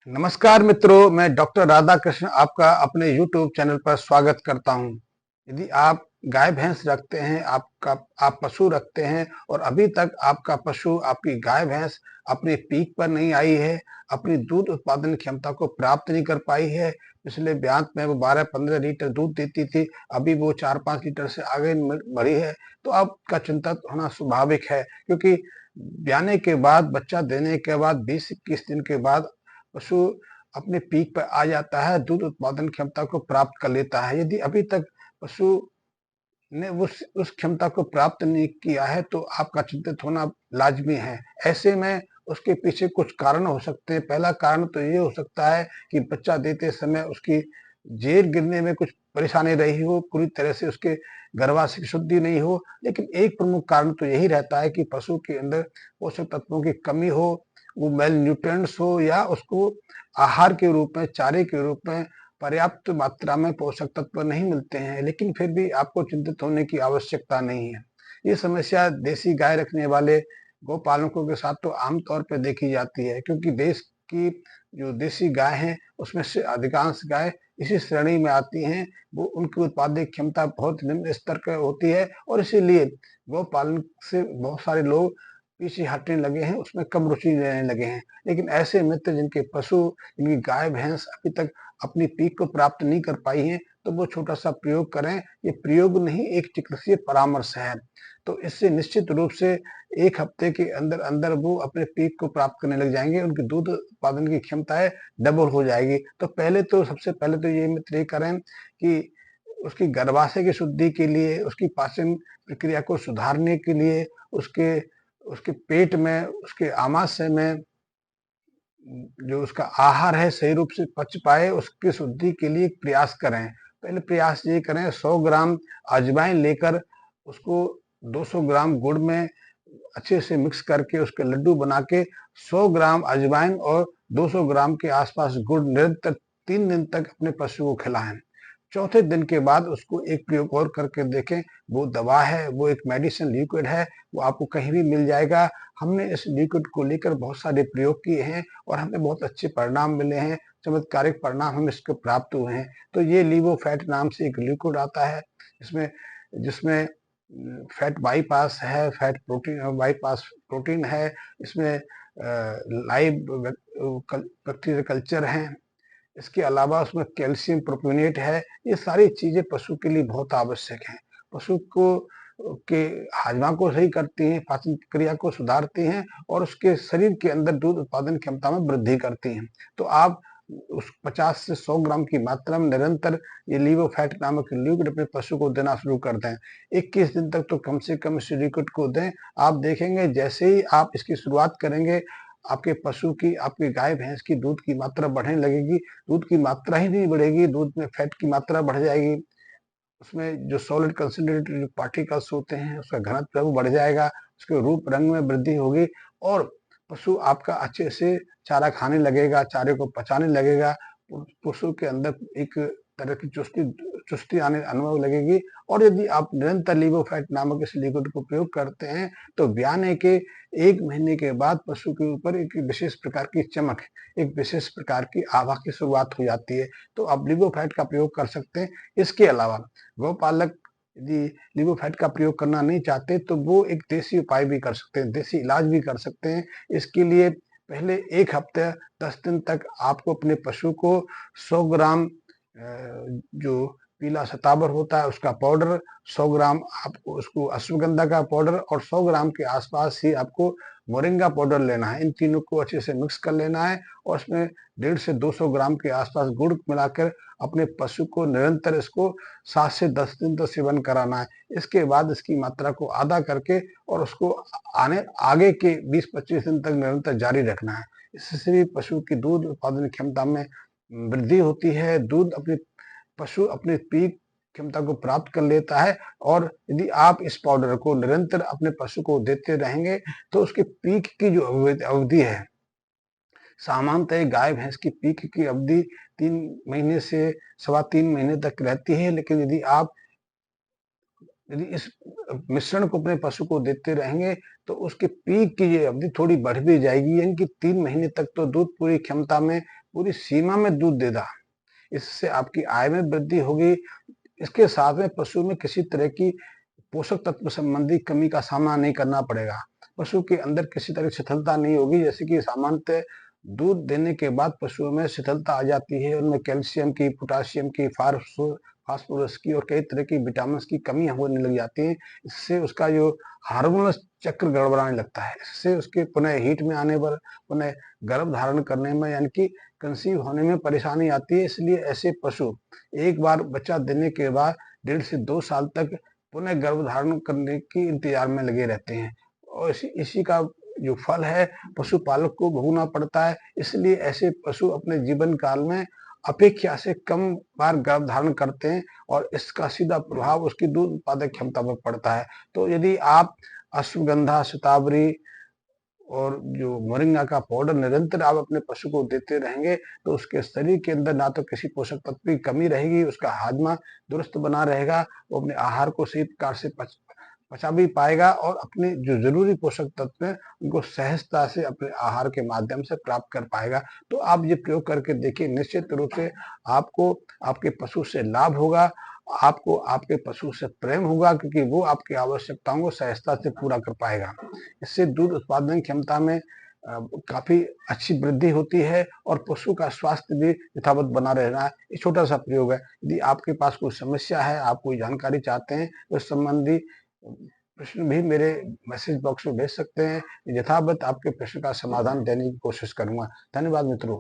नमस्कार मित्रों, मैं डॉक्टर राधाकृष्ण आपका अपने YouTube चैनल पर स्वागत करता हूं। यदि आप गाय भैंस रखते हैं, आप पशु रखते हैं और अभी तक आपका पशु, आपकी गाय भैंस अपनी पीक पर नहीं आई है, अपनी दूध उत्पादन क्षमता को प्राप्त नहीं कर पाई है। पिछले ब्यात में वो 12-15 लीटर दूध देती थी, अभी वो 4-5 लीटर से आगे बढ़ी है, तो आपका चिंतित होना स्वाभाविक है, क्योंकि ब्याने के बाद, बच्चा देने के बाद 20-21 दिन के बाद पशु अपने पीक पर आ जाता है, दूध उत्पादन क्षमता को प्राप्त कर लेता है। यदि अभी तक पशु ने उस क्षमता को प्राप्त नहीं किया है, तो आपका चिंतित होना लाजमी है। ऐसे में उसके पीछे कुछ कारण हो सकते हैं। पहला कारण तो ये हो सकता है कि बच्चा देते समय उसकी जेर गिरने में कुछ परेशानी रही हो, पूरी तरह से उसके गर्भाशय की शुद्धि नहीं हो। लेकिन एक प्रमुख कारण तो यही रहता है कि पशु के अंदर पोषक तत्वों की कमी हो, वो मेल न्यूट्रिएंट्स हो, या उसको आहार के रूप में, चारे के रूप में पर्याप्त मात्रा में पोषक तत्व नहीं मिलते हैं। लेकिन फिर भी आपको चिंतित होने की आवश्यकता नहीं है। ये समस्या देसी गाय रखने वाले गौपालकों के साथ तो आम तौर पर देखी जाती है, क्योंकि देश की जो देसी गाय हैं उसमें से अधिकांश गाय इसी श्रेणी में आती हैं। वो उनकी उत्पादक क्षमता बहुत निम्न स्तर की होती है और इसीलिए गौपालन से बहुत सारे लोग पीछे हटने लगे हैं, उसमें कम रुचि लेने लगे हैं। लेकिन ऐसे मित्र जिनके पशु, जिनकी गाय भैंस अभी तक अपनी पीक को प्राप्त नहीं कर पाई हैं, तो वो छोटा सा प्रयोग करें। ये प्रयोग नहीं, एक चिकित्सीय परामर्श है। तो इससे निश्चित रूप से 1 हफ्ते के अंदर अंदर वो अपने पीक को प्राप्त करने लग जाएंगे, उनकी दूध उत्पादन की क्षमताएं डबल हो जाएगी। तो सबसे पहले तो ये मित्र ये करें कि उसकी गर्भाशय की शुद्धि के लिए, उसकी पाचन प्रक्रिया को सुधारने के लिए, उसके उसके पेट में, उसके आमाशय में जो उसका आहार है सही रूप से पच पाए, उसकी शुद्धि के लिए प्रयास करें। पहले प्रयास ये करें, 100 ग्राम अजवाइन लेकर उसको 200 ग्राम गुड़ में अच्छे से मिक्स करके उसके लड्डू बना के 100 ग्राम अजवाइन और 200 ग्राम के आसपास गुड़ निरंतर 3 दिन तक अपने पशु को खिलाएं। चौथे दिन के बाद उसको एक प्रयोग और करके देखें। वो दवा है, वो एक मेडिसिन लिक्विड है, वो आपको कहीं भी मिल जाएगा। हमने इस लिक्विड को लेकर बहुत सारे प्रयोग किए हैं और हमें बहुत अच्छे परिणाम मिले हैं, चमत्कारिक परिणाम हमें इसके प्राप्त हुए हैं। तो ये लिवोफैट नाम से एक लिक्विड आता है, इसमें जिसमें फैट बाईपास है, फैट प्रोटीन बाईपास प्रोटीन है, इसमें लाइव बैक्टीरिया कल्चर है, इसके अलावा उसमें कैल्शियम प्रोपिनेट है। ये सारी चीजें पशु के लिए बहुत आवश्यक हैं। पशु को के हाजमा को सही करती हैं, पाचन क्रिया को सुधारती हैं और उसके शरीर के अंदर दूध उत्पादन क्षमता में वृद्धि करती हैं। तो आप उस 50 से 100 ग्राम की मात्रा में निरंतर ये लिवोफैट नामक लिक्विड अपने पशु को देना शुरू कर दें। 21 दिन तक तो कम से कम इस लिक्विड को दें। आप देखेंगे जैसे ही आप इसकी शुरुआत करेंगे, आपके पशु की, आपकी गाय भैंस की दूध की मात्रा बढ़ने लगेगी। दूध की मात्रा ही नहीं बढ़ेगी, दूध में फैट की मात्रा बढ़ जाएगी। उसमें जो सॉलिड कंसंट्रेटेड जो पार्टिकल्स होते हैं उसका घनत्व वो बढ़ जाएगा, उसके रूप रंग में वृद्धि होगी और पशु आपका अच्छे से चारा खाने लगेगा, चारे को पचाने लगेगा। पशु के अंदर एक तरह की चुस्ती आने अनुभव लगेगी। और यदि आप निरंतर लिवोफैट नामक इस लिक्विड को प्रयोग करते हैं, तो ब्याने के 1 महीने के बाद पशु के ऊपर एक विशेष प्रकार की चमक, एक विशेष प्रकार की आभा की शुरुआत हो जाती है। तो आप लिवोफैट का प्रयोग कर सकते हैं। इसके अलावा गौपालक यदि लिवोफैट का प्रयोग करना नहीं चाहते, तो वो एक देसी उपाय भी कर सकते हैं, देसी इलाज भी कर सकते हैं। इसके लिए पहले 1 हफ्ते 10 दिन तक आपको अपने पशु को 100 ग्राम जो पीला शतावर होता है उसका पाउडर, 100 ग्राम आपको उसको अश्वगंधा का पाउडर और 100 ग्राम के आसपास ही आपको मोरिंगा पाउडर लेना है। इन तीनों को अच्छे से मिक्स कर लेना है और उसमें 150 से 200 ग्राम के आसपास गुड़ मिलाकर अपने पशु को निरंतर इसको 7 से 10 दिन तक सेवन कराना है। इसके बाद इसकी मात्रा को आधा करके और उसको आगे के 20-25 दिन तक निरंतर जारी रखना है। इससे भी पशु की दूध उत्पादन क्षमता में वृद्धि होती है। पशु अपनी पीक क्षमता को प्राप्त कर लेता है और यदि आप इस पाउडर को निरंतर अपने पशु को देते रहेंगे, तो उसकी पीक की जो अवधि है, सामान्यतः गाय भैंस की पीक की अवधि 3 महीने से सवा 3 महीने तक रहती है। लेकिन यदि इस मिश्रण को अपने पशु को देते रहेंगे, तो उसके पीक की ये अवधि थोड़ी बढ़ भी जाएगी, यानी कि 3 महीने तक तो दूध पूरी क्षमता में पूरी सीमा में दूध देगा। इससे आपकी आय में वृद्धि होगी। इसके साथ में पशु में किसी तरह की पोषक तत्व संबंधी कमी का सामना नहीं करना पड़ेगा। पशु के अंदर किसी तरह की शिथिलता नहीं होगी, जैसे कि सामान्यतः दूध देने के बाद पशुओं में शिथिलता आ जाती है। उनमें कैल्शियम की, पोटाशियम की, फास्फोरस की और कई तरह की विटामिन की कमी होने लग जाती है। इससे उसका जो हार्मोनल चक्र गड़बड़ाने लगता है। इससे उसके पुनः हीट में आने पर, पुनः गर्भ धारण करने में, यानी कि कंसीव होने में परेशानी आती है। इसलिए ऐसे पशु एक बार बच्चा देने के बाद 1.5 से 2 साल तक पुनः गर्भ धारण करने की इंतजार में लगे रहते हैं, और इसी का जो फल है पशुपालक को भोगना पड़ता है। इसलिए ऐसे पशु अपने जीवन काल में अपेक्षा से कम बार गर्भ धारण करते हैं, और इसका सीधा प्रभाव उसकी दूध उत्पादक क्षमता पर पड़ता है। तो यदि आप अश्वगंधा, शतावरी और जो मोरिंगा का पाउडर निरंतर आप अपने पशु को देते रहेंगे, तो उसके शरीर के अंदर ना तो किसी पोषक तत्व की कमी रहेगी, उसका हाजमा दुरुस्त बना रहेगा, वो अपने आहार को सही प्रकार से पचा भी पाएगा, और अपने जो जरूरी पोषक तत्व हैं उनको सहजता से अपने आहार के माध्यम से प्राप्त कर पाएगा। तो आप ये प्रयोग करके देखिए, निश्चित रूप से आपको आपके पशु से लाभ होगा, आपको आपके पशु से प्रेम होगा, क्योंकि वो आपकी आवश्यकताओं को सहजता से पूरा कर पाएगा। इससे दूध उत्पादन क्षमता में काफी अच्छी वृद्धि होती है, और पशु का स्वास्थ्य भी यथावत बना रहना है। ये छोटा सा प्रयोग है। यदि आपके पास कोई समस्या है, आप कोई जानकारी चाहते हैं, तो इस संबंधी प्रश्न भी मेरे मैसेज बॉक्स में भेज सकते हैं। यथावत आपके प्रश्न का समाधान देने की कोशिश करूंगा। धन्यवाद मित्रों।